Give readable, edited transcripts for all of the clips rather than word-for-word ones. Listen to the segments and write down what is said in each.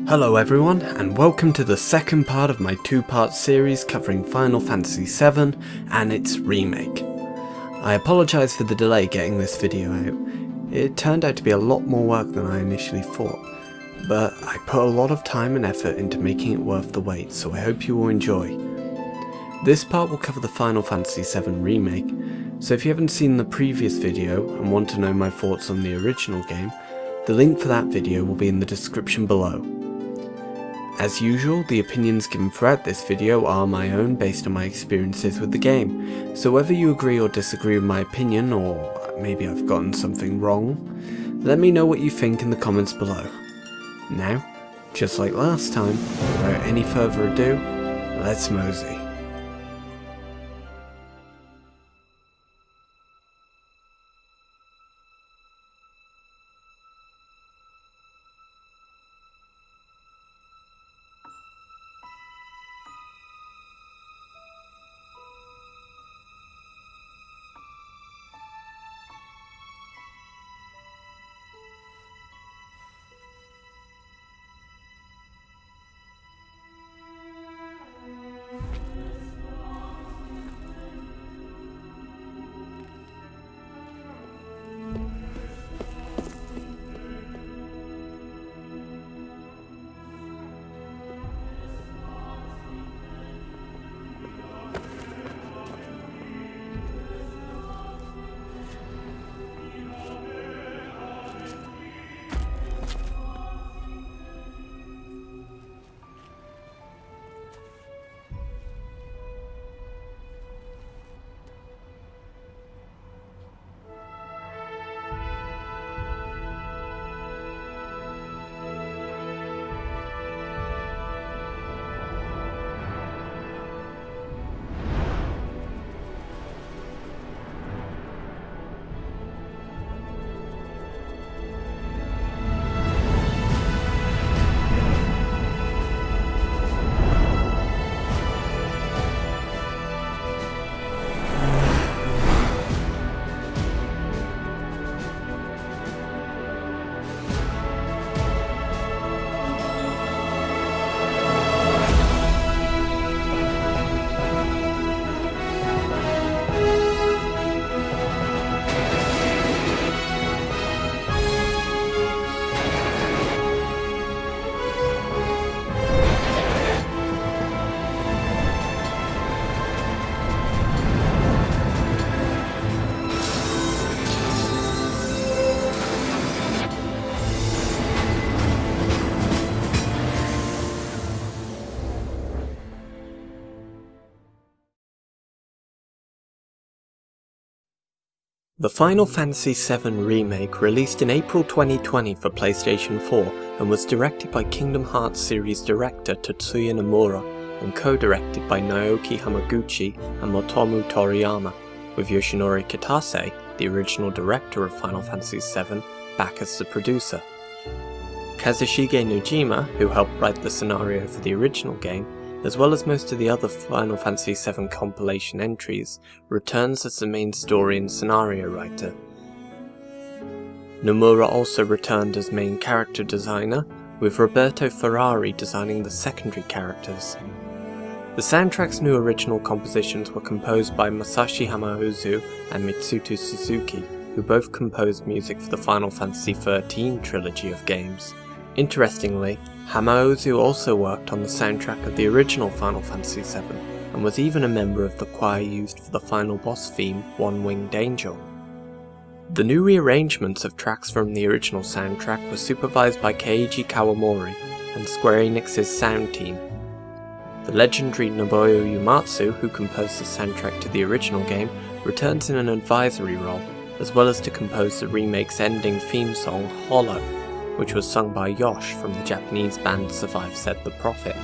Hello everyone, and welcome to the second part of my two-part series covering Final Fantasy VII and its remake. I apologise for the delay getting this video out. It turned out to be a lot more work than I initially thought, but I put a lot of time and effort into making it worth the wait, so I hope you will enjoy. This part will cover the Final Fantasy VII remake, so if you haven't seen the previous video and want to know my thoughts on the original game, the link for that video will be in the description below. As usual, the opinions given throughout this video are my own based on my experiences with the game, so whether you agree or disagree with my opinion, or maybe I've gotten something wrong, let me know what you think in the comments below. Now, just like last time, without any further ado, let's mosey. The Final Fantasy VII Remake released in April 2020 for PlayStation 4 and was directed by Kingdom Hearts series director Tetsuya Nomura and co-directed by Naoki Hamaguchi and Motomu Toriyama, with Yoshinori Kitase, the original director of Final Fantasy VII, back as the producer. Kazushige Nojima, who helped write the scenario for the original game, as well as most of the other Final Fantasy VII compilation entries, returns as the main story and scenario writer. Nomura also returned as main character designer, with Roberto Ferrari designing the secondary characters. The soundtrack's new original compositions were composed by Masashi Hamauzu and Mitsuto Suzuki, who both composed music for the Final Fantasy XIII trilogy of games. Interestingly, Hamauzu also worked on the soundtrack of the original Final Fantasy VII, and was even a member of the choir used for the final boss theme, One Winged Angel. The new rearrangements of tracks from the original soundtrack were supervised by Keiji Kawamori and Square Enix's sound team. The legendary Nobuo Uematsu, who composed the soundtrack to the original game, returns in an advisory role, as well as to compose the remake's ending theme song, Hollow, which was sung by Yosh from the Japanese band Survive Said the Prophet.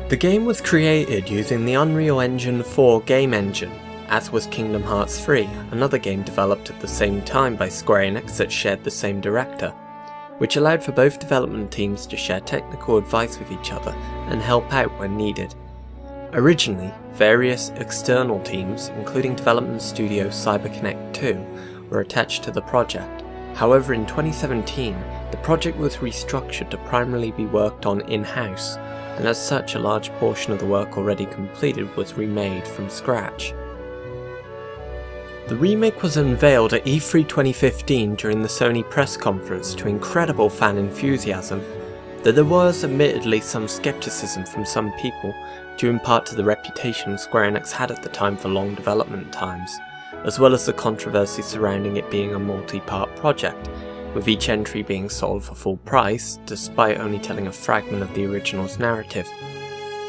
The game was created using the Unreal Engine 4 game engine, as was Kingdom Hearts 3, another game developed at the same time by Square Enix that shared the same director, which allowed for both development teams to share technical advice with each other and help out when needed. Originally, various external teams, including development studio CyberConnect 2, were attached to the project, However, in 2017, the project was restructured to primarily be worked on in-house, and as such a large portion of the work already completed was remade from scratch. The remake was unveiled at E3 2015 during the Sony press conference to incredible fan enthusiasm, though there was admittedly some skepticism from some people, due in part to the reputation Square Enix had at the time for long development times, as well as the controversy surrounding it being a multi-part project, with each entry being sold for full price, despite only telling a fragment of the original's narrative.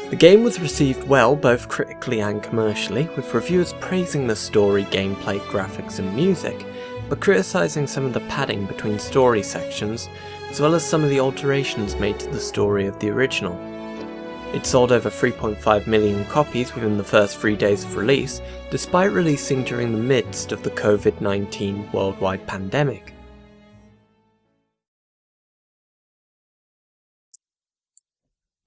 The game was received well both critically and commercially, with reviewers praising the story, gameplay, graphics and music, but criticising some of the padding between story sections, as well as some of the alterations made to the story of the original. It sold over 3.5 million copies within the first 3 days of release, despite releasing during the midst of the COVID-19 worldwide pandemic.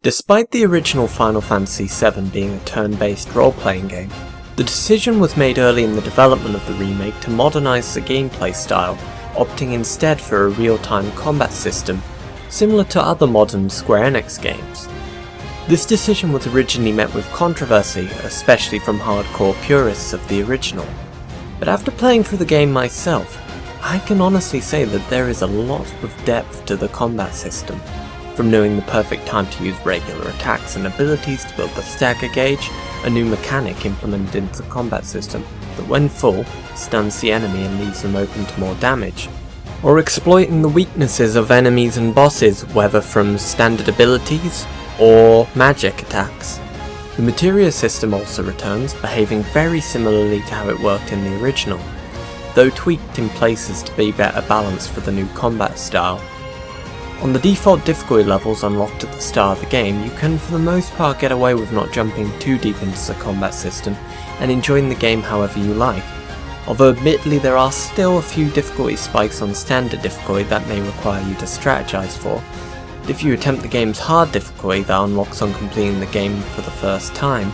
Despite the original Final Fantasy VII being a turn-based role-playing game, the decision was made early in the development of the remake to modernise the gameplay style, opting instead for a real-time combat system, similar to other modern Square Enix games. This decision was originally met with controversy, especially from hardcore purists of the original. But after playing through the game myself, I can honestly say that there is a lot of depth to the combat system. From knowing the perfect time to use regular attacks and abilities to build the stagger gauge, a new mechanic implemented into the combat system that when full, stuns the enemy and leaves them open to more damage, or exploiting the weaknesses of enemies and bosses, whether from standard abilities or magic attacks. The materia system also returns, behaving very similarly to how it worked in the original, though tweaked in places to be better balanced for the new combat style. On the default difficulty levels unlocked at the start of the game, you can for the most part get away with not jumping too deep into the combat system and enjoying the game however you like, although admittedly there are still a few difficulty spikes on standard difficulty that may require you to strategize for. If you attempt the game's hard difficulty that unlocks on completing the game for the first time,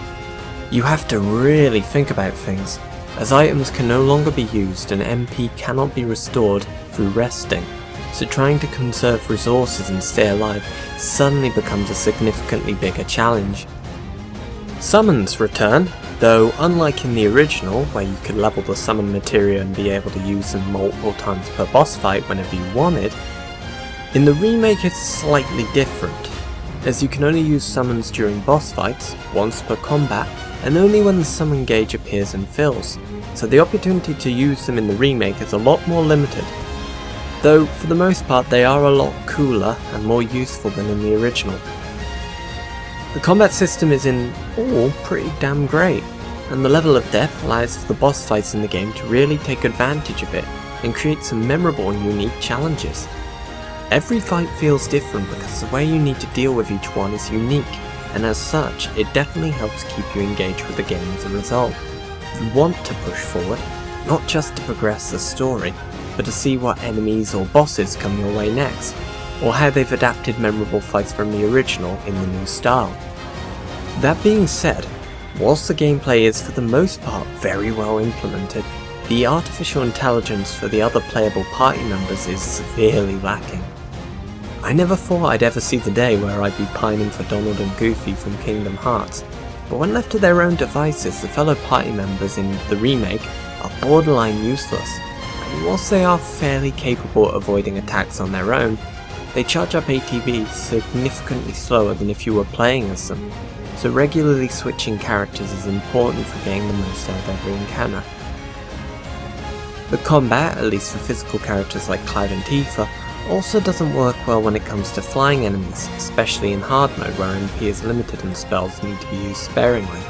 you have to really think about things, as items can no longer be used and MP cannot be restored through resting. So trying to conserve resources and stay alive suddenly becomes a significantly bigger challenge. Summons return, though unlike in the original, where you could level the summon materia and be able to use them multiple times per boss fight whenever you wanted, in the remake it's slightly different, as you can only use summons during boss fights, once per combat, and only when the summon gauge appears and fills, so the opportunity to use them in the remake is a lot more limited. Though, for the most part, they are a lot cooler and more useful than in the original. The combat system is in all pretty damn great, and the level of depth allows for the boss fights in the game to really take advantage of it and create some memorable and unique challenges. Every fight feels different because the way you need to deal with each one is unique, and as such, it definitely helps keep you engaged with the game as a result. You want to push forward, not just to progress the story, but to see what enemies or bosses come your way next, or how they've adapted memorable fights from the original in the new style. That being said, whilst the gameplay is for the most part very well implemented, the artificial intelligence for the other playable party members is severely lacking. I never thought I'd ever see the day where I'd be pining for Donald and Goofy from Kingdom Hearts, but when left to their own devices, the fellow party members in the remake are borderline useless. Whilst they are fairly capable at avoiding attacks on their own, they charge up ATB significantly slower than if you were playing as them, so regularly switching characters is important for getting the most out of every encounter. The combat, at least for physical characters like Cloud and Tifa, also doesn't work well when it comes to flying enemies, especially in hard mode where MP is limited and spells need to be used sparingly,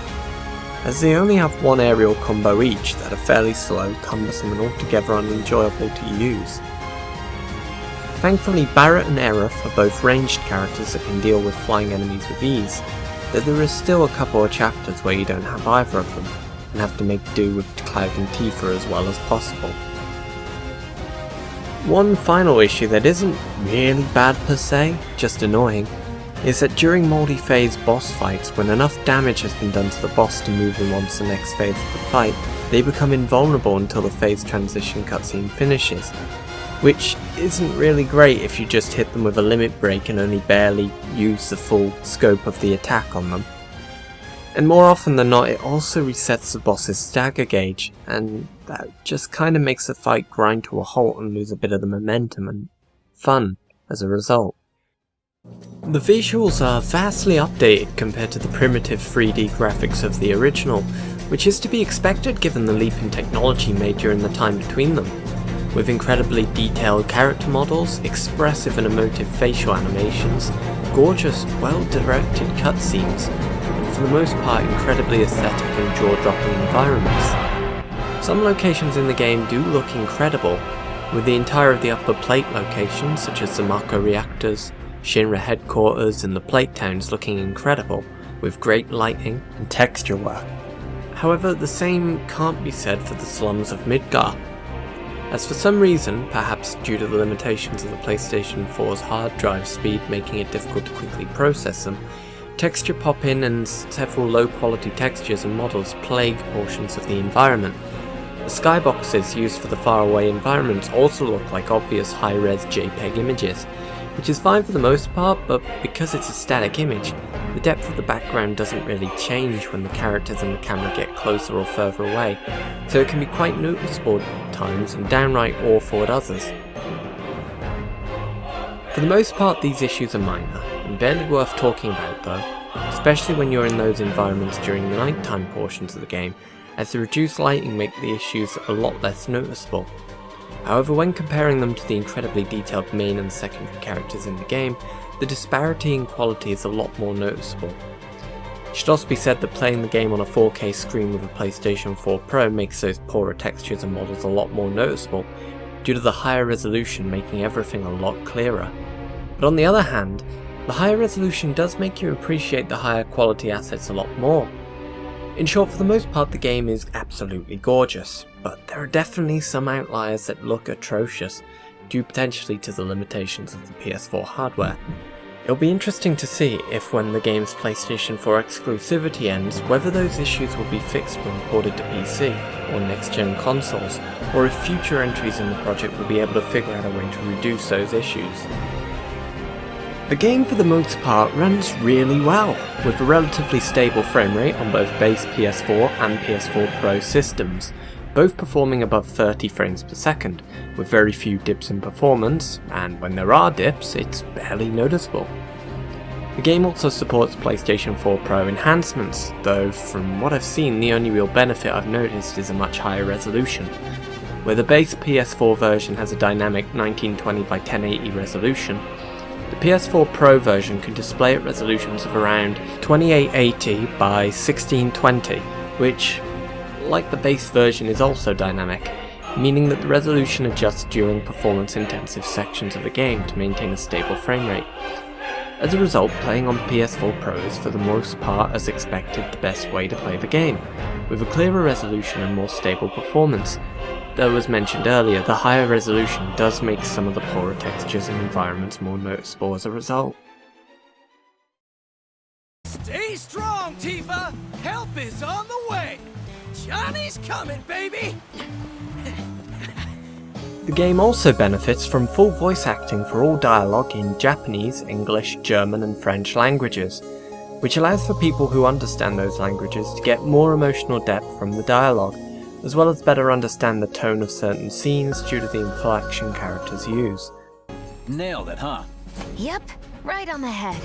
as they only have one aerial combo each that are fairly slow, cumbersome and altogether unenjoyable to use. Thankfully, Barret and Aerith are both ranged characters that can deal with flying enemies with ease, though there is still a couple of chapters where you don't have either of them, and have to make do with Cloud and Tifa as well as possible. One final issue that isn't really bad per se, just annoying, is that during multi-phase boss fights, when enough damage has been done to the boss to move them on to the next phase of the fight, they become invulnerable until the phase transition cutscene finishes. which isn't really great if you just hit them with a limit break and only barely use the full scope of the attack on them. And more often than not, it also resets the boss's stagger gauge, and that just kinda makes the fight grind to a halt and lose a bit of the momentum and fun as a result. The visuals are vastly updated compared to the primitive 3D graphics of the original, which is to be expected given the leap in technology made during the time between them, with incredibly detailed character models, expressive and emotive facial animations, gorgeous, well-directed cutscenes, and for the most part incredibly aesthetic and jaw-dropping environments. Some locations in the game do look incredible, with the entire of the upper plate locations such as the Mako reactors, Shinra headquarters and the plate towns looking incredible, with great lighting and texture work. However, the same can't be said for the slums of Midgar, as for some reason, perhaps due to the limitations of the PlayStation 4's hard drive speed making it difficult to quickly process them, texture pop-in and several low-quality textures and models plague portions of the environment. The skyboxes used for the faraway environments also look like obvious high-res JPEG images, which is fine for the most part, but because it's a static image, the depth of the background doesn't really change when the characters and the camera get closer or further away, so it can be quite noticeable at times and downright awful at others. For the most part, these issues are minor, and barely worth talking about though, especially when you're in those environments during the nighttime portions of the game, as the reduced lighting make the issues a lot less noticeable. However, when comparing them to the incredibly detailed main and secondary characters in the game, the disparity in quality is a lot more noticeable. It should also be said that playing the game on a 4K screen with a PlayStation 4 Pro makes those poorer textures and models a lot more noticeable, due to the higher resolution making everything a lot clearer. But on the other hand, the higher resolution does make you appreciate the higher quality assets a lot more. In short, for the most part the game is absolutely gorgeous, but there are definitely some outliers that look atrocious, due potentially to the limitations of the PS4 hardware. It'll be interesting to see if when the game's PlayStation 4 exclusivity ends, whether those issues will be fixed when ported to PC or next-gen consoles, or if future entries in the project will be able to figure out a way to reduce those issues. The game for the most part runs really well, with a relatively stable frame rate on both base PS4 and PS4 Pro systems, both performing above 30 frames per second, with very few dips in performance, and when there are dips, it's barely noticeable. The game also supports PlayStation 4 Pro enhancements, though from what I've seen the only real benefit I've noticed is a much higher resolution. Where the base PS4 version has a dynamic 1920 by 1080 resolution, the PS4 Pro version can display at resolutions of around 2880 by 1620, which, like the base version, is also dynamic, meaning that the resolution adjusts during performance-intensive sections of the game to maintain a stable frame rate. As a result, playing on PS4 Pro is for the most part, as expected, the best way to play the game, with a clearer resolution and more stable performance. Though as mentioned earlier, the higher resolution does make some of the poorer textures and environments more noticeable as a result. Stay strong, Tifa! Help is on the way! Johnny's coming, baby! The game also benefits from full voice acting for all dialogue in Japanese, English, German and French languages, which allows for people who understand those languages to get more emotional depth from the dialogue, as well as better understand the tone of certain scenes due to the inflection characters use. Nailed it, huh? Yep, right on the head.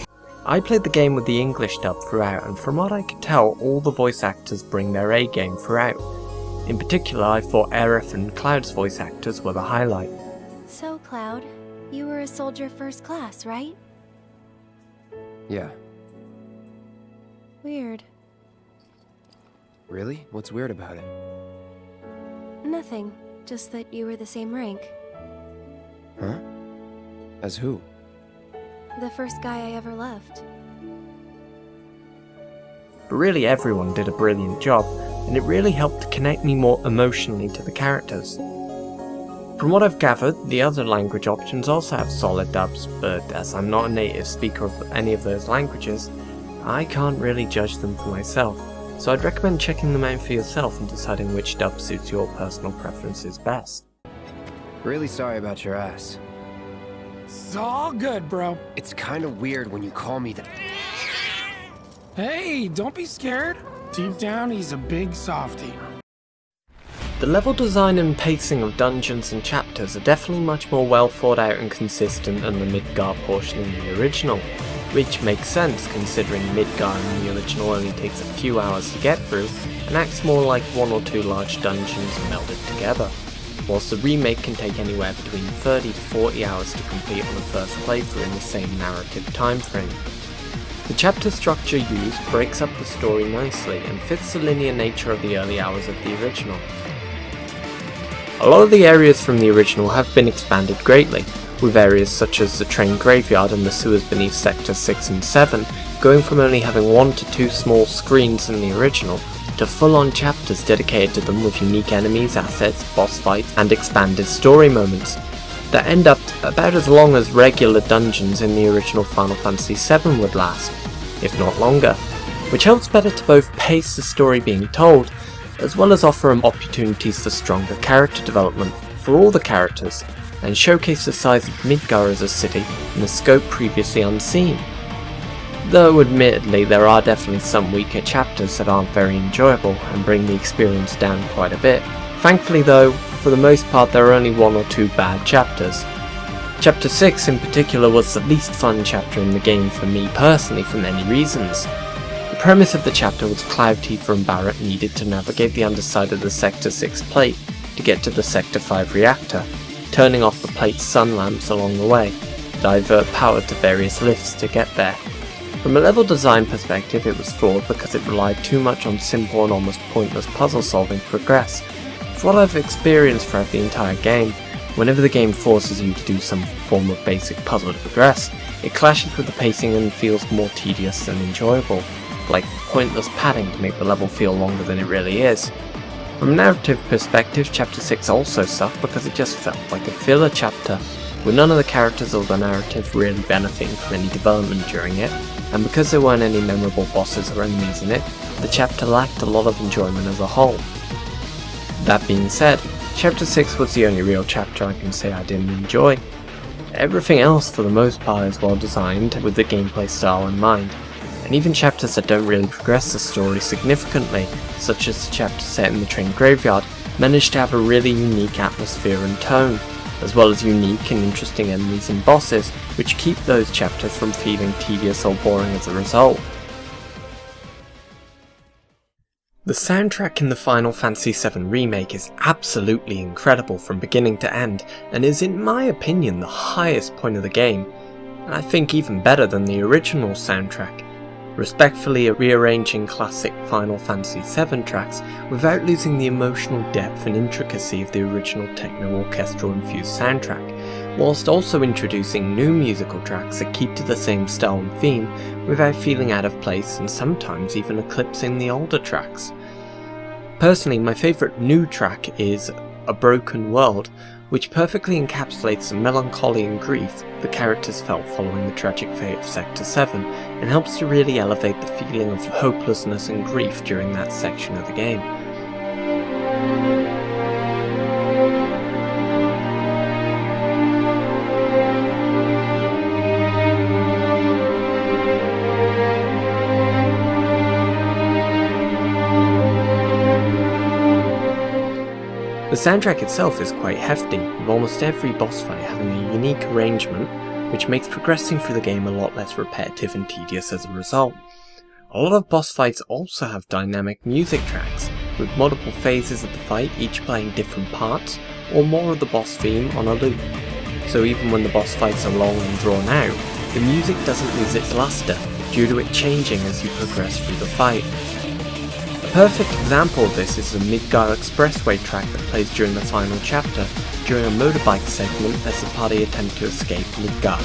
I played the game with the English dub throughout, and from what I could tell, all the voice actors bring their A-game throughout. In particular, I thought Aerith and Cloud's voice actors were the highlight. So, Cloud, you were a soldier first class, right? Yeah. Weird. Really? What's weird about it? Nothing, just that you were the same rank. Huh? As who? The first guy I ever loved. But really everyone did a brilliant job, and it really helped to connect me more emotionally to the characters. From what I've gathered, the other language options also have solid dubs, but as I'm not a native speaker of any of those languages, I can't really judge them for myself, so I'd recommend checking them out for yourself and deciding which dub suits your personal preferences best. Really sorry about your ass. It's all good, bro. It's kind of weird when you call me that. Hey, don't be scared. Deep down, he's a big softie. The level design and pacing of dungeons and chapters are definitely much more well thought out and consistent than the Midgar portion in the original, which makes sense considering Midgar in the original only takes a few hours to get through and acts more like one or two large dungeons melded together, whilst the remake can take anywhere between 30 to 40 hours to complete on the first playthrough in the same narrative time frame. The chapter structure used breaks up the story nicely and fits the linear nature of the early hours of the original. A lot of the areas from the original have been expanded greatly, with areas such as the train graveyard and the sewers beneath Sector 6 and 7 going from only having 1 to 2 small screens in the original to full-on chapters dedicated to them with unique enemies, assets, boss fights and expanded story moments that end up about as long as regular dungeons in the original Final Fantasy VII would last, if not longer, which helps better to both pace the story being told as well as offer opportunities for stronger character development for all the characters and showcase the size of Midgar as a city in a scope previously unseen. Though admittedly there are definitely some weaker chapters that aren't very enjoyable and bring the experience down quite a bit. Thankfully though, for the most part there are only 1 or 2 bad chapters. Chapter 6 in particular was the least fun chapter in the game for me personally for many reasons. The premise of the chapter was Cloud, Tifa and Barret needed to navigate the underside of the Sector 6 plate to get to the Sector 5 reactor, turning off the plate's sun lamps along the way, to divert power to various lifts to get there. From a level design perspective it was flawed because it relied too much on simple and almost pointless puzzle solving to progress. For what I've experienced throughout the entire game, whenever the game forces you to do some form of basic puzzle to progress, it clashes with the pacing and feels more tedious than enjoyable, like pointless padding to make the level feel longer than it really is. From a narrative perspective, Chapter 6 also sucked because it just felt like a filler chapter, with none of the characters or the narrative really benefiting from any development during it, and because there weren't any memorable bosses or enemies in it, the chapter lacked a lot of enjoyment as a whole. That being said, Chapter 6 was the only real chapter I can say I didn't enjoy. Everything else for the most part is well designed with the gameplay style in mind, and even chapters that don't really progress the story significantly, such as the chapter set in the train graveyard, manage to have a really unique atmosphere and tone, as well as unique and interesting enemies and bosses, which keep those chapters from feeling tedious or boring as a result. The soundtrack in the Final Fantasy VII Remake is absolutely incredible from beginning to end, and is in my opinion the highest point of the game, and I think even better than the original soundtrack, respectfully rearranging classic Final Fantasy VII tracks without losing the emotional depth and intricacy of the original techno-orchestral infused soundtrack, whilst also introducing new musical tracks that keep to the same style and theme without feeling out of place and sometimes even eclipsing the older tracks. Personally, my favourite new track is A Broken World, which perfectly encapsulates the melancholy and grief the characters felt following the tragic fate of Sector 7, and helps to really elevate the feeling of hopelessness and grief during that section of the game. The soundtrack itself is quite hefty, with almost every boss fight having a unique arrangement, which makes progressing through the game a lot less repetitive and tedious as a result. A lot of boss fights also have dynamic music tracks, with multiple phases of the fight each playing different parts, or more of the boss theme on a loop. So even when the boss fights are long and drawn out, the music doesn't lose its luster, due to it changing as you progress through the fight. A perfect example of this is the Midgar Expressway track that plays during the final chapter, during a motorbike segment as the party attempt to escape Midgar.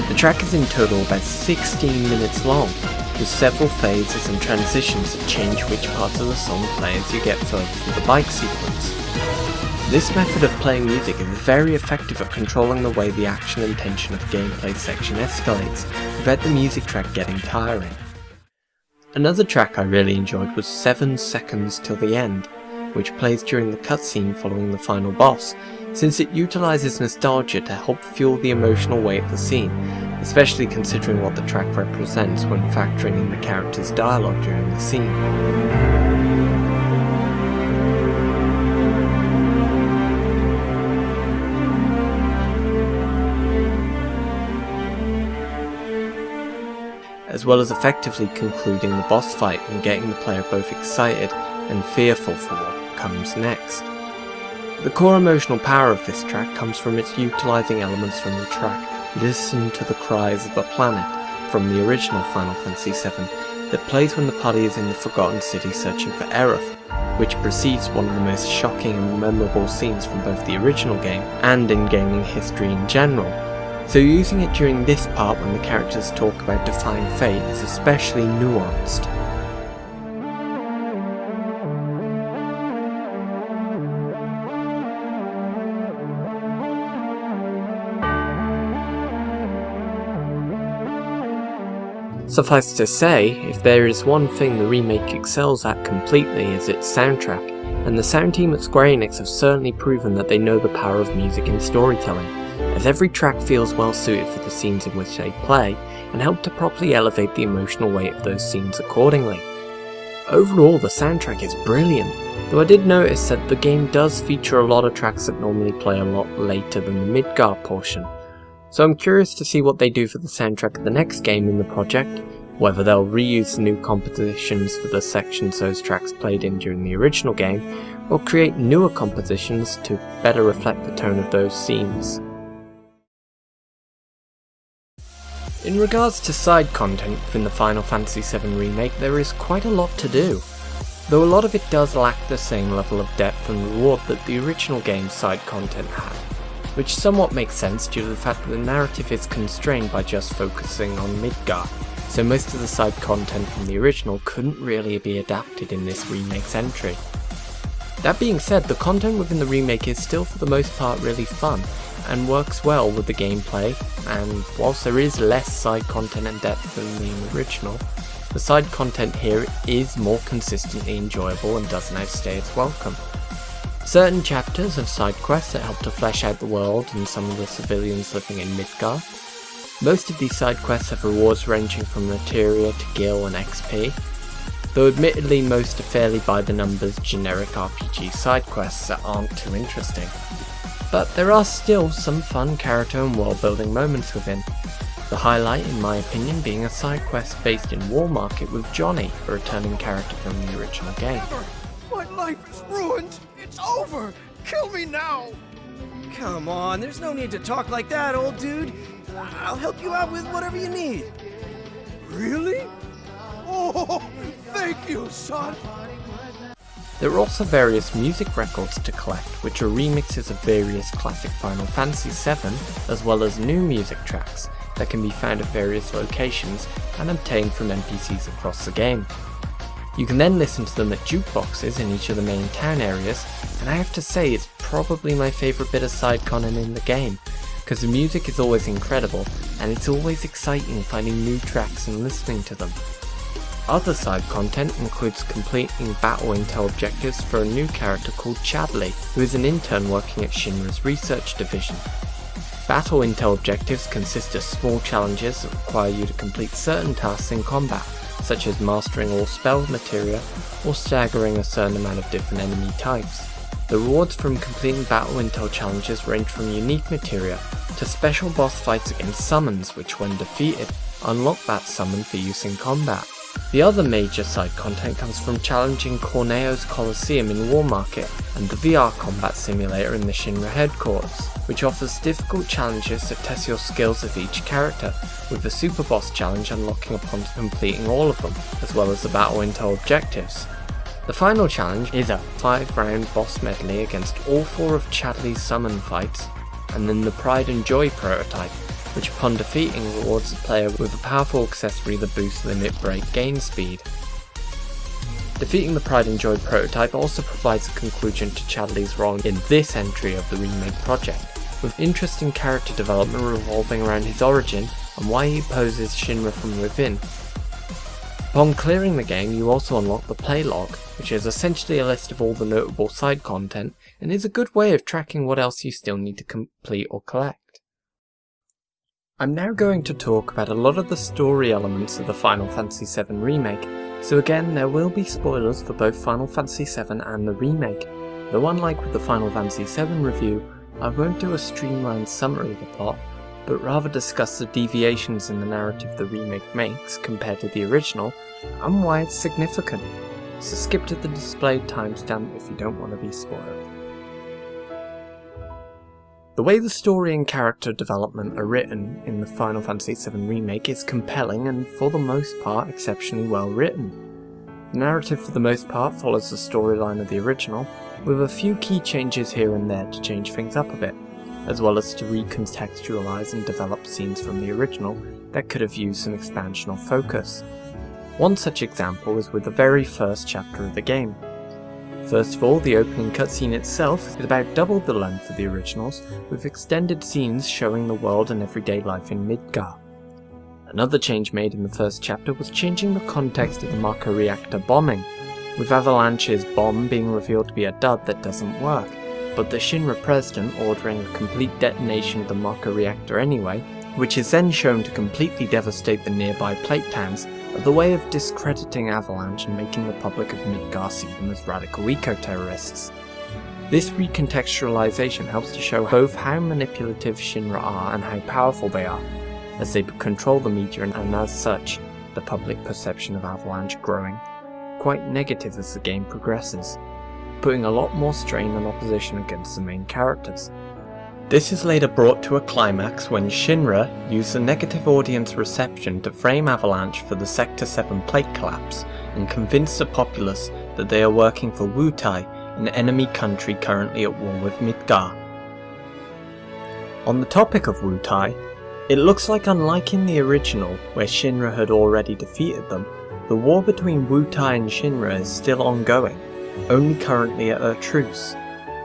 The track is in total about 16 minutes long, with several phases and transitions that change which parts of the song play as you get further through the bike sequence. This method of playing music is very effective at controlling the way the action and tension of gameplay section escalates, without the music track getting tiring. Another track I really enjoyed was 7 Seconds Till the End, which plays during the cutscene following the final boss, since it utilises nostalgia to help fuel the emotional weight of the scene, especially considering what the track represents when factoring in the character's dialogue during the scene. As well as effectively concluding the boss fight and getting the player both excited and fearful for what comes next. The core emotional power of this track comes from its utilising elements from the track Listen to the Cries of the Planet from the original Final Fantasy VII that plays when the party is in the Forgotten City searching for Aerith, which precedes one of the most shocking and memorable scenes from both the original game and in gaming history in general. So using it during this part when the characters talk about defying fate is especially nuanced. Suffice to say, if there is one thing the remake excels at completely is its soundtrack, and the sound team at Square Enix have certainly proven that they know the power of music in storytelling, as every track feels well suited for the scenes in which they play, and help to properly elevate the emotional weight of those scenes accordingly. Overall, the soundtrack is brilliant, though I did notice that the game does feature a lot of tracks that normally play a lot later than the Midgar portion. So I'm curious to see what they do for the soundtrack of the next game in the project, whether they'll reuse the new compositions for the sections those tracks played in during the original game, or create newer compositions to better reflect the tone of those scenes. In regards to side content within the Final Fantasy VII Remake, there is quite a lot to do, though a lot of it does lack the same level of depth and reward that the original game's side content had, which somewhat makes sense due to the fact that the narrative is constrained by just focusing on Midgar, so most of the side content from the original couldn't really be adapted in this remake's entry. That being said, the content within the remake is still for the most part really fun, and works well with the gameplay, and whilst there is less side content and depth than the original, the side content here is more consistently enjoyable and doesn't outstay its welcome. Certain chapters have side quests that help to flesh out the world and some of the civilians living in Midgar. Most of these side quests have rewards ranging from materia to gil and XP, though admittedly most are fairly by the numbers generic RPG side quests that aren't too interesting. But there are still some fun character and world building moments within, the highlight in my opinion being a side quest based in War Market with Johnny, a returning character from the original game. My life is ruined! It's over! Kill me now! Come on, there's no need to talk like that, old dude. I'll help you out with whatever you need. Really? Oh, thank you, son! There are also various music records to collect, which are remixes of various classic Final Fantasy VII, as well as new music tracks that can be found at various locations and obtained from NPCs across the game. You can then listen to them at jukeboxes in each of the main town areas, and I have to say it's probably my favourite bit of side content in the game, because the music is always incredible, and it's always exciting finding new tracks and listening to them. Other side content includes completing battle intel objectives for a new character called Chadley, who is an intern working at Shinra's research division. Battle intel objectives consist of small challenges that require you to complete certain tasks in combat, such as mastering all spell materia or staggering a certain amount of different enemy types. The rewards from completing battle intel challenges range from unique materia to special boss fights against summons, which when defeated, unlock that summon for use in combat. The other major side content comes from challenging Corneo's Coliseum in War Market and the VR combat simulator in the Shinra headquarters, which offers difficult challenges that test your skills of each character, with the Super Boss challenge unlocking upon completing all of them, as well as the battle intel objectives. The final challenge is a 5-round boss medley against all 4 of Chadley's summon fights, and then the Pride and Joy prototype, which upon defeating rewards the player with a powerful accessory that boosts limit break gain speed. Defeating the Pride and Joy prototype also provides a conclusion to Chadley's role in this entry of the Remake project, with interesting character development revolving around his origin and why he opposes Shinra from within. Upon clearing the game, you also unlock the play log, which is essentially a list of all the notable side content and is a good way of tracking what else you still need to complete or collect. I'm now going to talk about a lot of the story elements of the Final Fantasy VII Remake, so again there will be spoilers for both Final Fantasy VII and the Remake, though unlike with the Final Fantasy VII review, I won't do a streamlined summary of the plot, but rather discuss the deviations in the narrative the remake makes compared to the original, and why it's significant. So skip to the displayed timestamp if you don't want to be spoiled. The way the story and character development are written in the Final Fantasy VII Remake is compelling and for the most part exceptionally well written. The narrative for the most part follows the storyline of the original, with a few key changes here and there to change things up a bit, as well as to recontextualize and develop scenes from the original that could have used some expansion or focus. One such example is with the very first chapter of the game. First of all, the opening cutscene itself is about double the length of the originals, with extended scenes showing the world and everyday life in Midgar. Another change made in the first chapter was changing the context of the Mako reactor bombing, with Avalanche's bomb being revealed to be a dud that doesn't work, but the Shinra president ordering a complete detonation of the Mako reactor anyway, which is then shown to completely devastate the nearby plate towns as the way of discrediting Avalanche and making the public of Midgar see them as radical eco-terrorists. This recontextualization helps to show both how manipulative Shinra are and how powerful they are, as they control the media and as such, the public perception of Avalanche growing quite negative as the game progresses, putting a lot more strain and opposition against the main characters. This is later brought to a climax when Shinra used the negative audience reception to frame Avalanche for the Sector 7 plate collapse and convince the populace that they are working for Wutai, an enemy country currently at war with Midgar. On the topic of Wutai, it looks like unlike in the original, where Shinra had already defeated them, the war between Wutai and Shinra is still ongoing, only currently at a truce,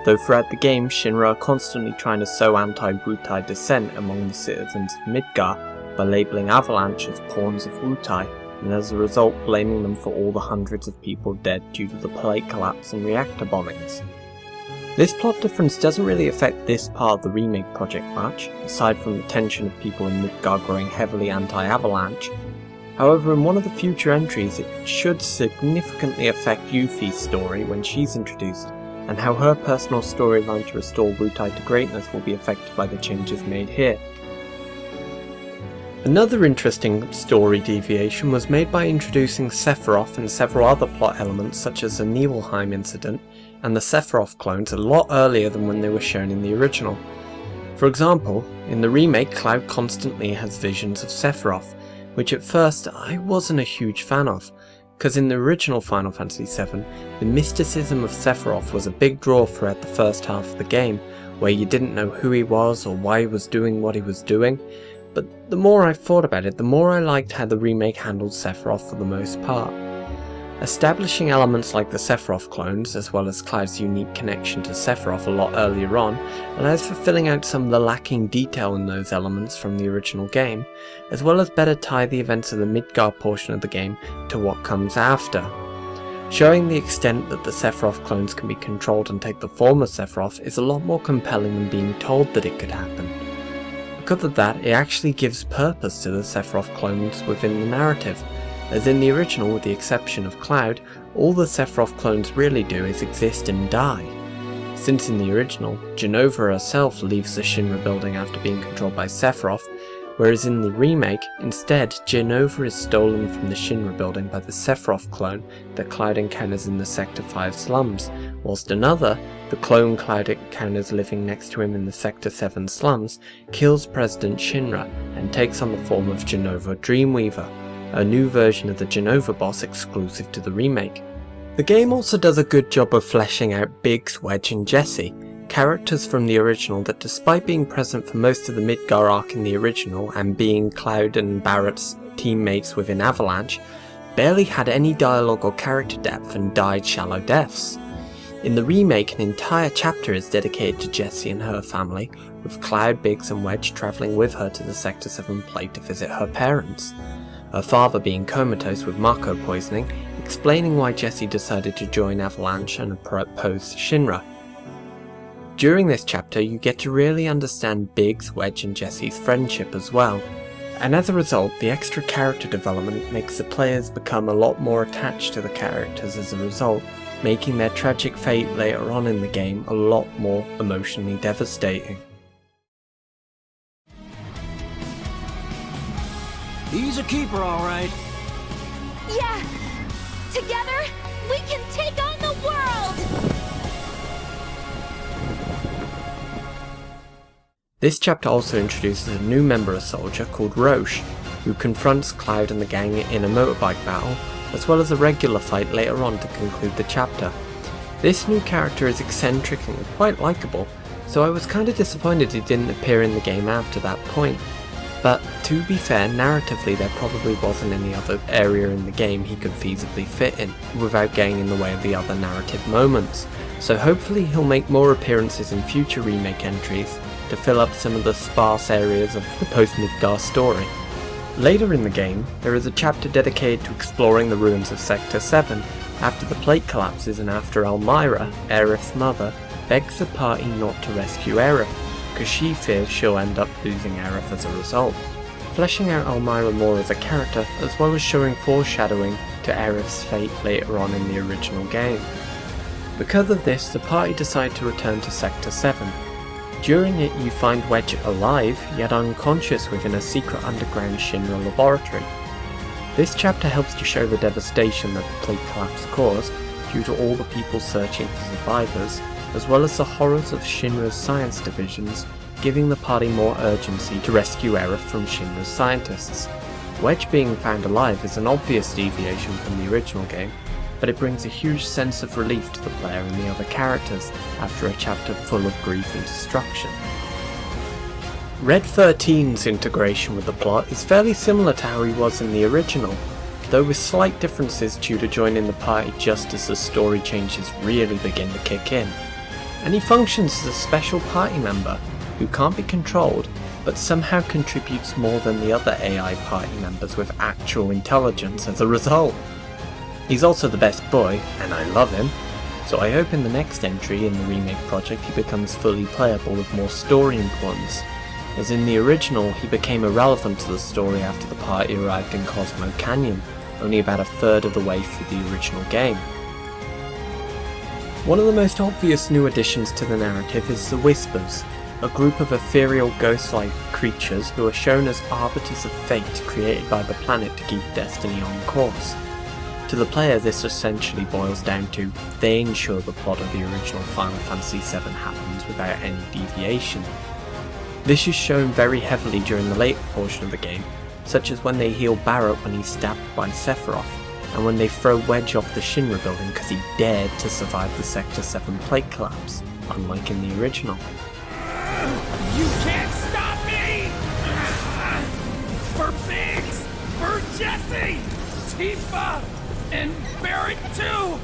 though throughout the game Shinra are constantly trying to sow anti-Wutai dissent among the citizens of Midgar by labelling Avalanche as pawns of Wutai, and as a result blaming them for all the hundreds of people dead due to the plate collapse and reactor bombings. This plot difference doesn't really affect this part of the remake project much, aside from the tension of people in Midgar growing heavily anti-Avalanche. However, in one of the future entries it should significantly affect Yuffie's story when she's introduced, and how her personal storyline to restore Wutai to greatness will be affected by the changes made here. Another interesting story deviation was made by introducing Sephiroth and several other plot elements such as the Nibelheim incident and the Sephiroth clones a lot earlier than when they were shown in the original. For example, in the remake Cloud constantly has visions of Sephiroth, which at first I wasn't a huge fan of, because in the original Final Fantasy VII, the mysticism of Sephiroth was a big draw throughout the first half of the game, where you didn't know who he was or why he was doing what he was doing, but the more I thought about it, the more I liked how the remake handled Sephiroth for the most part. Establishing elements like the Sephiroth clones, as well as Cloud's unique connection to Sephiroth a lot earlier on, allows for filling out some of the lacking detail in those elements from the original game, as well as better tie the events of the Midgar portion of the game to what comes after. Showing the extent that the Sephiroth clones can be controlled and take the form of Sephiroth is a lot more compelling than being told that it could happen. Because of that, it actually gives purpose to the Sephiroth clones within the narrative, as in the original, with the exception of Cloud, all the Sephiroth clones really do is exist and die. Since in the original, Jenova herself leaves the Shinra building after being controlled by Sephiroth, whereas in the remake, instead, Jenova is stolen from the Shinra building by the Sephiroth clone that Cloud encounters in the Sector 5 slums, whilst another, the clone Cloud encounters living next to him in the Sector 7 slums, kills President Shinra and takes on the form of Jenova Dreamweaver, a new version of the Jenova boss exclusive to the remake. The game also does a good job of fleshing out Biggs, Wedge and Jessie, Characters from the original that, despite being present for most of the Midgar arc in the original and being Cloud and Barrett's teammates within Avalanche, barely had any dialogue or character depth and died shallow deaths. In the remake, an entire chapter is dedicated to Jessie and her family, with Cloud, Biggs and Wedge travelling with her to the Sector 7 plate to visit her parents. Her father being comatose with Mako poisoning, explaining why Jessie decided to join Avalanche and oppose Shinra. During this chapter, you get to really understand Biggs, Wedge and Jessie's friendship as well. And as a result, the extra character development makes the players become a lot more attached to the characters as a result, making their tragic fate later on in the game a lot more emotionally devastating. He's a keeper, all right. Yeah! Together, we can take on the world! This chapter also introduces a new member of Soldier called Roche, who confronts Cloud and the gang in a motorbike battle, as well as a regular fight later on to conclude the chapter. This new character is eccentric and quite likeable, so I was kinda disappointed he didn't appear in the game after that point. But to be fair, narratively there probably wasn't any other area in the game he could feasibly fit in, without getting in the way of the other narrative moments, so hopefully he'll make more appearances in future remake entries to fill up some of the sparse areas of the post-Midgar story. Later in the game, there is a chapter dedicated to exploring the ruins of Sector 7, after the plate collapses and after Elmira, Aerith's mother, begs the party not to rescue Aerith, because she fears she'll end up losing Aerith as a result, fleshing out Elmira more as a character, as well as showing foreshadowing to Aerith's fate later on in the original game. Because of this, the party decide to return to Sector 7. During it, you find Wedge alive, yet unconscious within a secret underground Shinra laboratory. This chapter helps to show the devastation that the plate collapse caused, due to all the people searching for survivors, as well as the horrors of Shinra's science divisions, giving the party more urgency to rescue Aerith from Shinra's scientists. Wedge being found alive is an obvious deviation from the original game, but it brings a huge sense of relief to the player and the other characters after a chapter full of grief and destruction. Red 13's integration with the plot is fairly similar to how he was in the original, though with slight differences due to joining the party just as the story changes really begin to kick in. And he functions as a special party member who can't be controlled, but somehow contributes more than the other AI party members with actual intelligence as a result. He's also the best boy, and I love him, so I hope in the next entry in the remake project he becomes fully playable with more story importance, as in the original he became irrelevant to the story after the party arrived in Cosmo Canyon, only about a third of the way through the original game. One of the most obvious new additions to the narrative is the Whispers, a group of ethereal ghost-like creatures who are shown as arbiters of fate created by the planet to keep destiny on course. To the player, this essentially boils down to they ensure the plot of the original Final Fantasy VII happens without any deviation. This is shown very heavily during the later portion of the game, such as when they heal Barrett when he's stabbed by Sephiroth, and when they throw Wedge off the Shinra building because he dared to survive the Sector 7 plate collapse, unlike in the original. You can't stop me! For Biggs! For Jessie! Tifa! And Barrett too!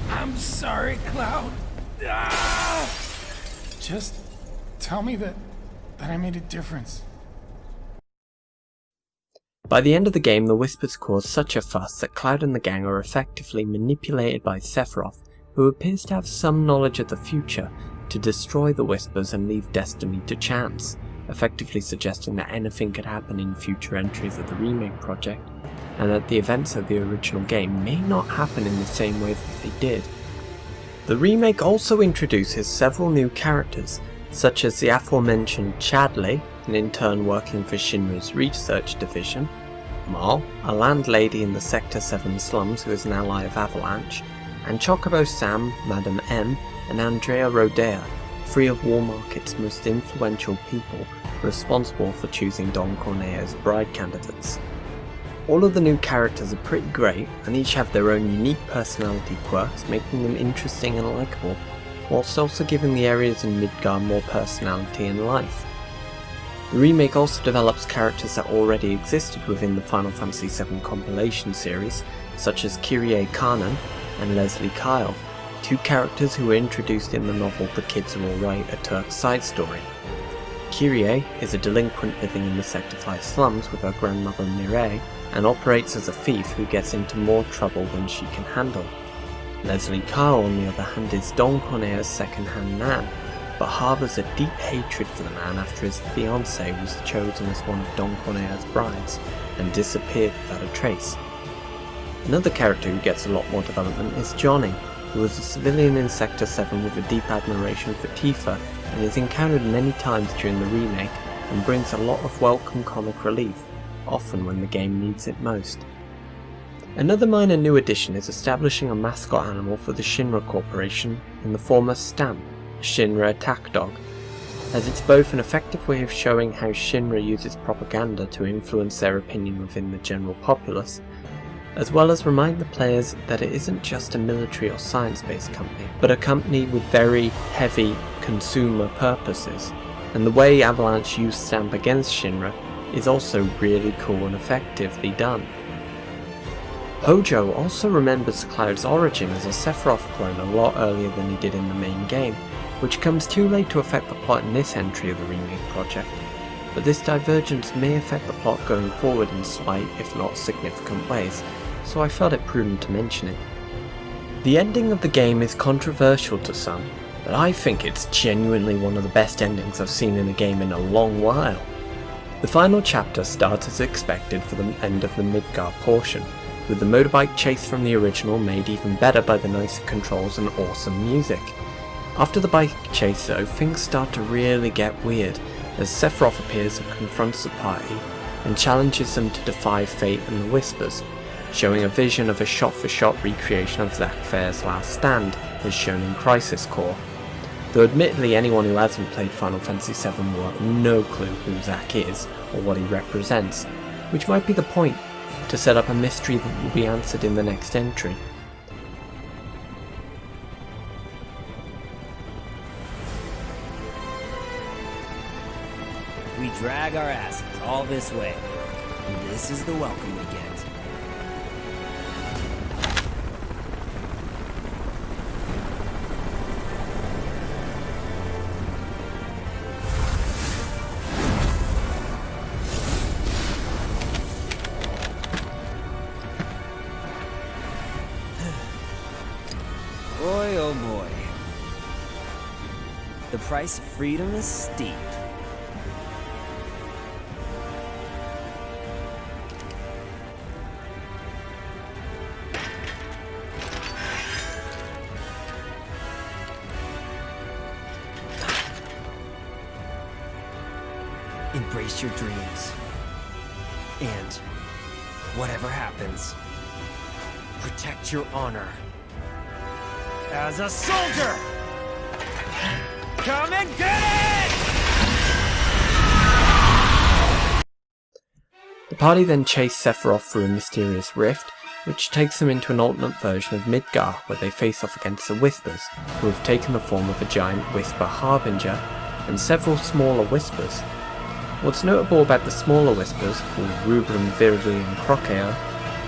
I'm sorry, Cloud. Just tell me that I made a difference. By the end of the game, the Whispers cause such a fuss that Cloud and the gang are effectively manipulated by Sephiroth, who appears to have some knowledge of the future, to destroy the Whispers and leave destiny to chance, effectively suggesting that anything could happen in future entries of the remake project, and that the events of the original game may not happen in the same way that they did. The remake also introduces several new characters, such as the aforementioned Chadley, an intern working for Shinra's research division, Mal, a landlady in the Sector 7 slums who is an ally of Avalanche, and Chocobo Sam, Madame M, and Andrea Rodea, three of War Market's most influential people responsible for choosing Don Corneo's bride candidates. All of the new characters are pretty great, and each have their own unique personality quirks, making them interesting and likeable, whilst also giving the areas in Midgar more personality and life. The remake also develops characters that already existed within the Final Fantasy VII compilation series, such as Kyrie Kanan and Leslie Kyle, two characters who were introduced in the novel The Kids Are Alright, a Turk's side story. Kyrie is a delinquent living in the Sector 5 slums with her grandmother Mireille, and operates as a thief who gets into more trouble than she can handle. Leslie Kyle, on the other hand, is Don Cornea's second-hand nan, but harbours a deep hatred for the man after his fiancée was chosen as one of Don Cornea's brides and disappeared without a trace. Another character who gets a lot more development is Johnny, who was a civilian in Sector 7 with a deep admiration for Tifa and is encountered many times during the remake and brings a lot of welcome comic relief, often when the game needs it most. Another minor new addition is establishing a mascot animal for the Shinra Corporation in the form of Stamp, a Shinra attack dog, as it's both an effective way of showing how Shinra uses propaganda to influence their opinion within the general populace, as well as remind the players that it isn't just a military or science-based company, but a company with very heavy consumer purposes, and the way Avalanche used Stamp against Shinra is also really cool and effectively done. Hojo also remembers Cloud's origin as a Sephiroth clone a lot earlier than he did in the main game, which comes too late to affect the plot in this entry of the remake project, but this divergence may affect the plot going forward in slight, if not significant ways, so I felt it prudent to mention it. The ending of the game is controversial to some, but I think it's genuinely one of the best endings I've seen in a game in a long while. The final chapter starts as expected for the end of the Midgar portion, with the motorbike chase from the original made even better by the nicer controls and awesome music. After the bike chase though, things start to really get weird, as Sephiroth appears and confronts the party and challenges them to defy fate and the Whispers, showing a vision of a shot-for-shot recreation of Zack Fair's Last Stand, as shown in Crisis Core. Though admittedly anyone who hasn't played Final Fantasy VII will have no clue who Zack is or what he represents, which might be the point, to set up a mystery that will be answered in the next entry. We drag our asses all this way, and this is the welcome we get. Boy, oh boy. The price of freedom is steep. Embrace your dreams. And whatever happens, protect your honor. As a soldier! Come and get it! The party then chase Sephiroth through a mysterious rift, which takes them into an alternate version of Midgar, where they face off against the Whispers, who have taken the form of a giant Whisper Harbinger, and several smaller Whispers. What's notable about the smaller Whispers, called Rubrum, Virili and Croceo,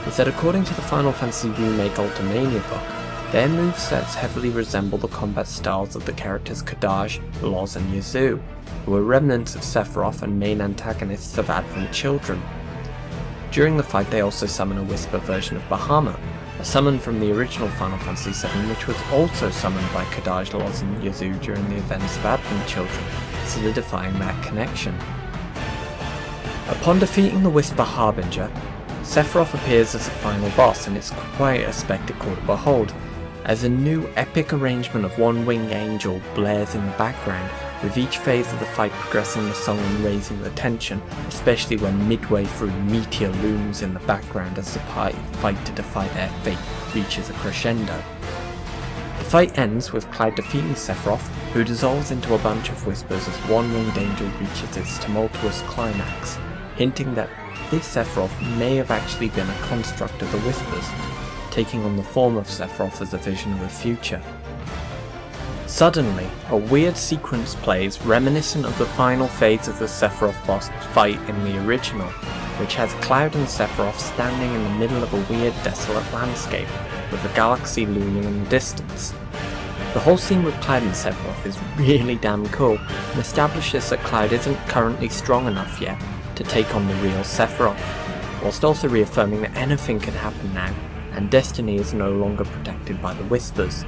is that according to the Final Fantasy Remake Ultimania book, their movesets heavily resemble the combat styles of the characters Kadaj, Loz and Yazoo, who are remnants of Sephiroth and main antagonists of Advent Children. During the fight they also summon a Whisper version of Bahamut, a summon from the original Final Fantasy VII which was also summoned by Kadaj, Loz and Yazoo during the events of Advent Children, solidifying that connection. Upon defeating the Whisper Harbinger, Sephiroth appears as the final boss, and it's quite a spectacle to behold, as a new epic arrangement of One Winged Angel blares in the background, with each phase of the fight progressing the song and raising the tension, especially when midway through Meteor looms in the background as the party fight to defy their fate reaches a crescendo. The fight ends with Cloud defeating Sephiroth, who dissolves into a bunch of Whispers as One Winged Angel reaches its tumultuous climax, hinting that this Sephiroth may have actually been a construct of the Whispers, taking on the form of Sephiroth as a vision of the future. Suddenly, a weird sequence plays reminiscent of the final phase of the Sephiroth boss fight in the original, which has Cloud and Sephiroth standing in the middle of a weird desolate landscape, with a galaxy looming in the distance. The whole scene with Cloud and Sephiroth is really damn cool, and establishes that Cloud isn't currently strong enough yet to take on the real Sephiroth, whilst also reaffirming that anything can happen now, and Destiny is no longer protected by the Whispers.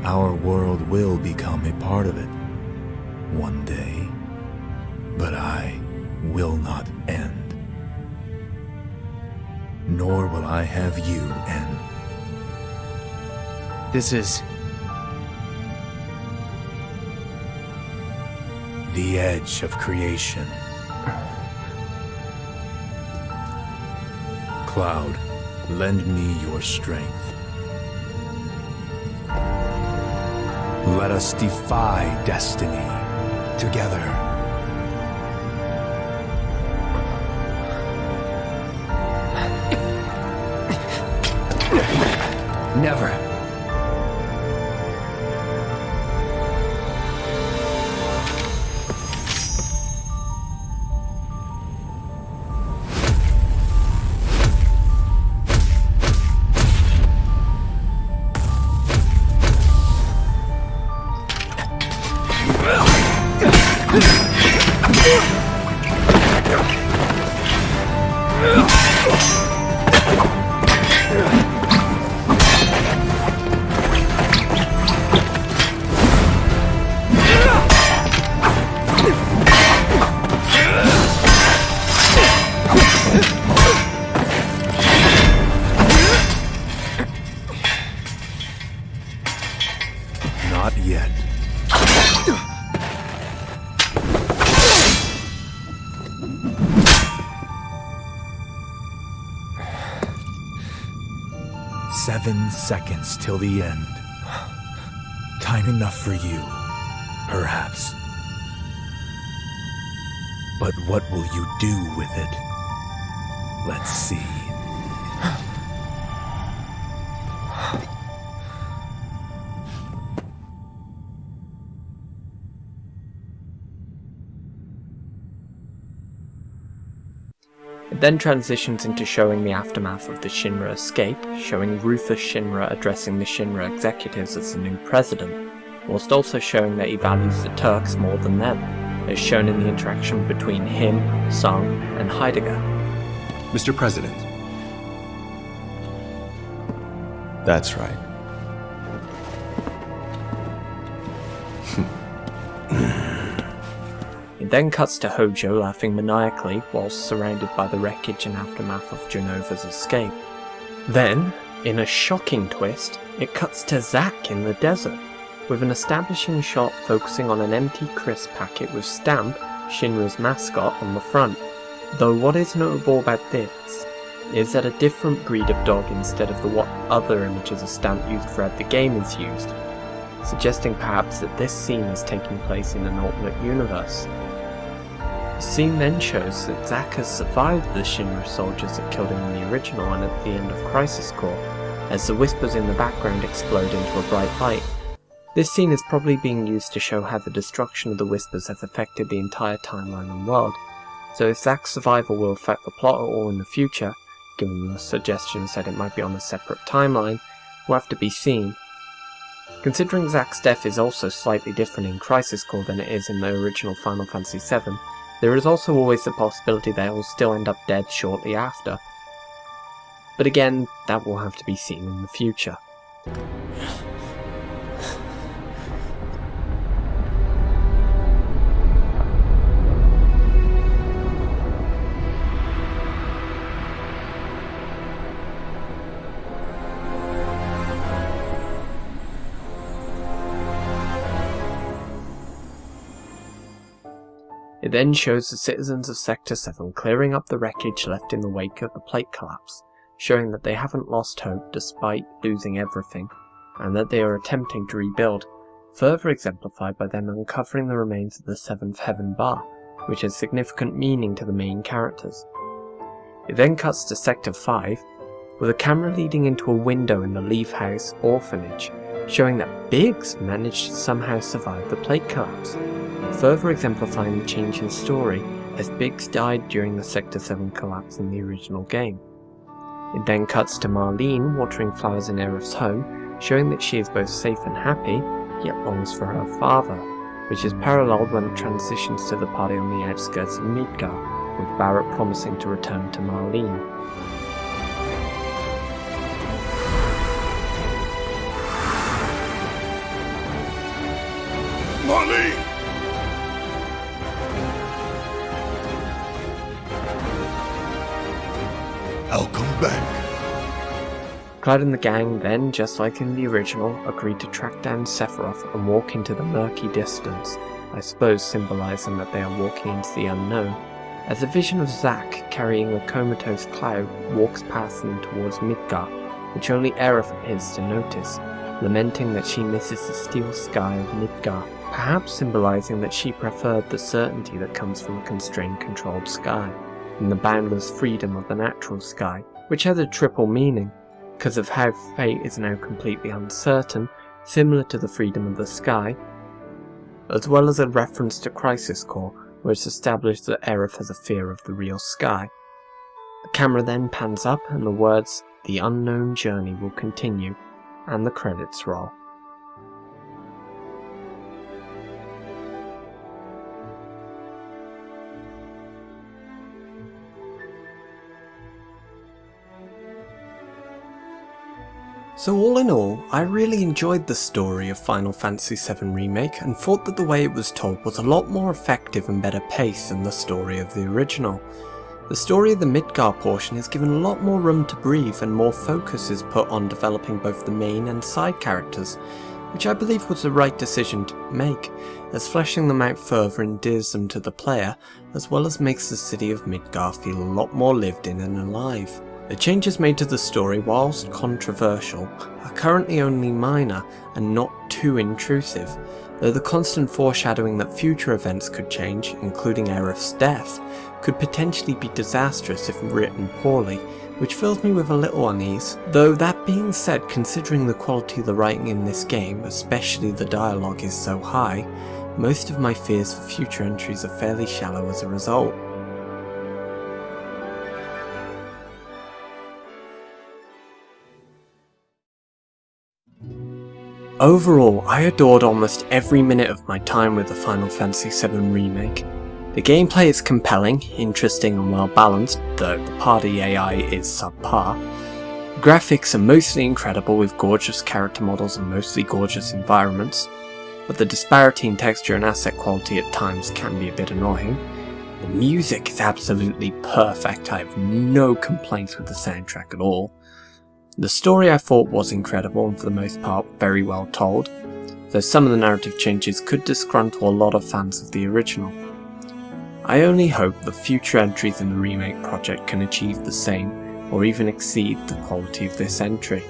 Our world will become a part of it one day, but I will not end. Nor will I have you end. This is... The edge of creation. Cloud, lend me your strength. Let us defy destiny together. Never. Not yet. Seven seconds till the end. Time enough for you, perhaps. But what will you do with it? Let's see. It then transitions into showing the aftermath of the Shinra escape, showing ruthless Shinra addressing the Shinra executives as the new president, whilst also showing that he values the Turks more than them, as shown in the interaction between him, Sung, and Heidegger. Mr. President. That's right. It then cuts to Hojo laughing maniacally whilst surrounded by the wreckage and aftermath of Jenova's escape. Then, in a shocking twist, it cuts to Zack in the desert, with an establishing shot focusing on an empty crisp packet with Stamp, Shinra's mascot, on the front. Though what is notable about this is that a different breed of dog instead of the what other images of Stamp used throughout the game is used, suggesting perhaps that this scene is taking place in an alternate universe. The scene then shows that Zack has survived the Shinra soldiers that killed him in the original and at the end of Crisis Core, as the whispers in the background explode into a bright light. This scene is probably being used to show how the destruction of the whispers has affected the entire timeline and world, so if Zack's survival will affect the plot at all in the future, given the suggestions that it might be on a separate timeline, will have to be seen. Considering Zack's death is also slightly different in Crisis Core than it is in the original Final Fantasy VII, there is also always the possibility that he will still end up dead shortly after. But again, that will have to be seen in the future. It then shows the citizens of Sector 7 clearing up the wreckage left in the wake of the plate collapse, showing that they haven't lost hope despite losing everything, and that they are attempting to rebuild, further exemplified by them uncovering the remains of the Seventh Heaven Bar, which has significant meaning to the main characters. It then cuts to Sector 5, with a camera leading into a window in the Leaf House orphanage, showing that Biggs managed to somehow survive the plate collapse, further exemplifying the change in story as Biggs died during the Sector 7 collapse in the original game. It then cuts to Marlene watering flowers in Aerith's home, showing that she is both safe and happy, yet longs for her father, which is paralleled when it transitions to the party on the outskirts of Midgar, with Barrett promising to return to Marlene. Marlene! I'll come back. Clyde and the gang then, just like in the original, agreed to track down Sephiroth and walk into the murky distance, I suppose symbolising that they are walking into the unknown, as a vision of Zack carrying a comatose Cloud walks past them towards Midgar, which only Aerith appears to notice, lamenting that she misses the steel sky of Midgar, perhaps symbolising that she preferred the certainty that comes from a constrained controlled sky, and the boundless freedom of the natural sky, which has a triple meaning, because of how fate is now completely uncertain, similar to the freedom of the sky, as well as a reference to Crisis Core, where it's established that Aerith has a fear of the real sky. The camera then pans up and the words, "The unknown journey will continue," and the credits roll. So all in all, I really enjoyed the story of Final Fantasy VII Remake and thought that the way it was told was a lot more effective and better paced than the story of the original. The story of the Midgar portion is given a lot more room to breathe and more focus is put on developing both the main and side characters, which I believe was the right decision to make, as fleshing them out further endears them to the player, as well as makes the city of Midgar feel a lot more lived in and alive. The changes made to the story, whilst controversial, are currently only minor and not too intrusive, though the constant foreshadowing that future events could change, including Aerith's death, could potentially be disastrous if written poorly, which fills me with a little unease, though that being said, considering the quality of the writing in this game, especially the dialogue, is so high, most of my fears for future entries are fairly shallow as a result. Overall, I adored almost every minute of my time with the Final Fantasy VII Remake. The gameplay is compelling, interesting and well balanced, though the party AI is subpar. The graphics are mostly incredible with gorgeous character models and mostly gorgeous environments, but the disparity in texture and asset quality at times can be a bit annoying. The music is absolutely perfect, I have no complaints with the soundtrack at all. The story I thought was incredible and for the most part very well told, though some of the narrative changes could disgruntle a lot of fans of the original. I only hope that future entries in the remake project can achieve the same, or even exceed the quality of this entry.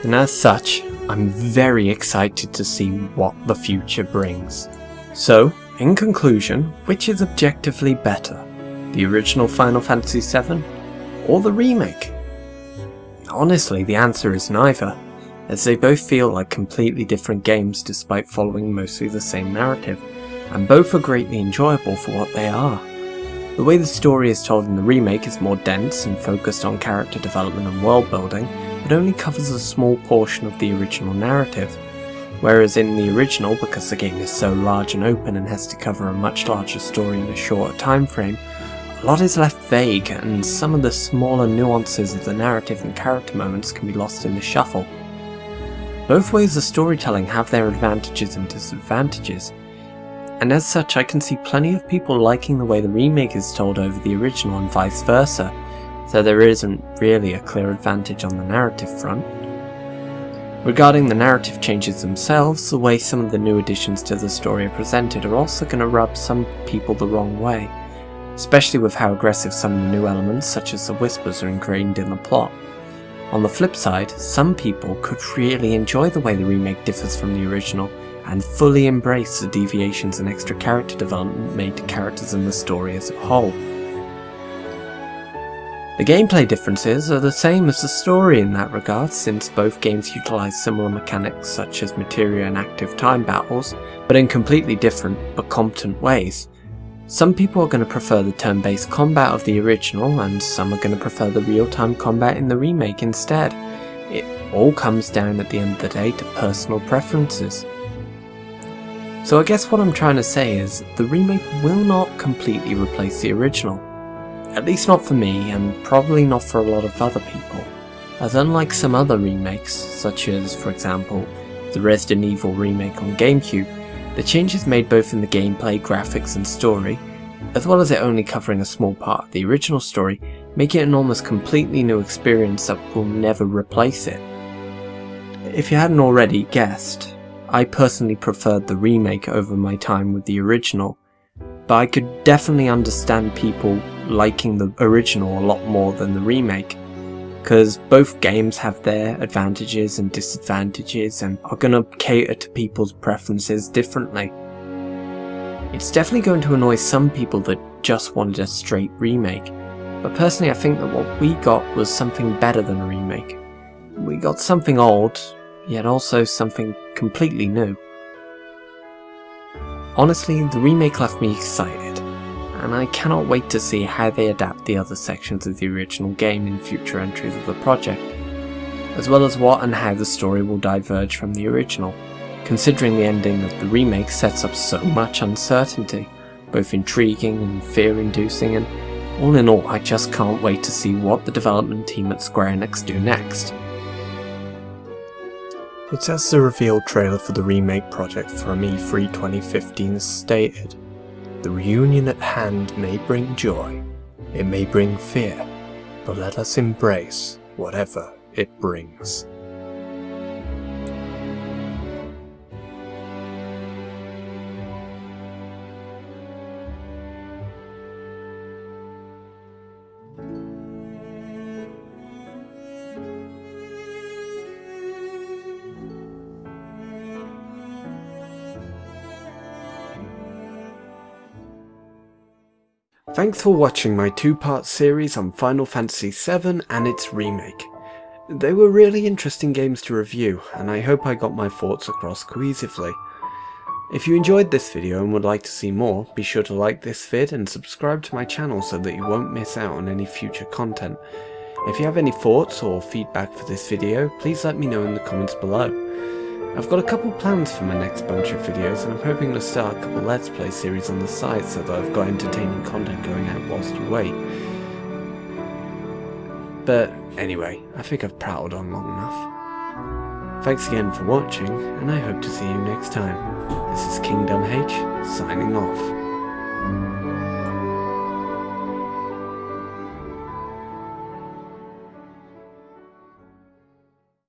And as such, I'm very excited to see what the future brings. So, in conclusion, which is objectively better? The original Final Fantasy VII, or the remake? Honestly, the answer is neither, as they both feel like completely different games despite following mostly the same narrative, and both are greatly enjoyable for what they are. The way the story is told in the remake is more dense and focused on character development and world building, but only covers a small portion of the original narrative, whereas in the original, because the game is so large and open and has to cover a much larger story in a shorter time frame, a lot is left vague, and some of the smaller nuances of the narrative and character moments can be lost in the shuffle. Both ways of storytelling have their advantages and disadvantages, and as such I can see plenty of people liking the way the remake is told over the original and vice versa, though there isn't really a clear advantage on the narrative front. Regarding the narrative changes themselves, the way some of the new additions to the story are presented are also going to rub some people the wrong way, especially with how aggressive some of the new elements such as the whispers are ingrained in the plot. On the flip side, some people could really enjoy the way the remake differs from the original and fully embrace the deviations and extra character development made to characters in the story as a whole. The gameplay differences are the same as the story in that regard, since both games utilise similar mechanics such as materia and active time battles, but in completely different but competent ways. Some people are going to prefer the turn-based combat of the original, and some are going to prefer the real-time combat in the remake instead. It all comes down at the end of the day to personal preferences. So I guess what I'm trying to say is, the remake will not completely replace the original. At least not for me, and probably not for a lot of other people, as unlike some other remakes, such as, for example, the Resident Evil remake on GameCube, the changes made both in the gameplay, graphics and story, as well as it only covering a small part of the original story, make it an almost completely new experience that will never replace it. If you hadn't already guessed, I personally preferred the remake over my time with the original, but I could definitely understand people liking the original a lot more than the remake, because both games have their advantages and disadvantages and are going to cater to people's preferences differently. It's definitely going to annoy some people that just wanted a straight remake, but personally I think that what we got was something better than a remake. We got something old, yet also something completely new. Honestly, the remake left me excited, and I cannot wait to see how they adapt the other sections of the original game in future entries of the project, as well as what and how the story will diverge from the original, considering the ending of the remake sets up so much uncertainty, both intriguing and fear-inducing, and all in all I just can't wait to see what the development team at Square Enix do next. It's as the reveal trailer for the remake project from E3 2015 stated. The reunion at hand may bring joy, it may bring fear, but let us embrace whatever it brings. Thanks for watching my two-part series on Final Fantasy VII and its remake. They were really interesting games to review, and I hope I got my thoughts across cohesively. If you enjoyed this video and would like to see more, be sure to like this vid and subscribe to my channel so that you won't miss out on any future content. If you have any thoughts or feedback for this video, please let me know in the comments below. I've got a couple plans for my next bunch of videos, and I'm hoping to start a couple Let's Play series on the side so that I've got entertaining content going out whilst you wait. But anyway, I think I've prattled on long enough. Thanks again for watching, and I hope to see you next time. This is Kingdom H, signing off.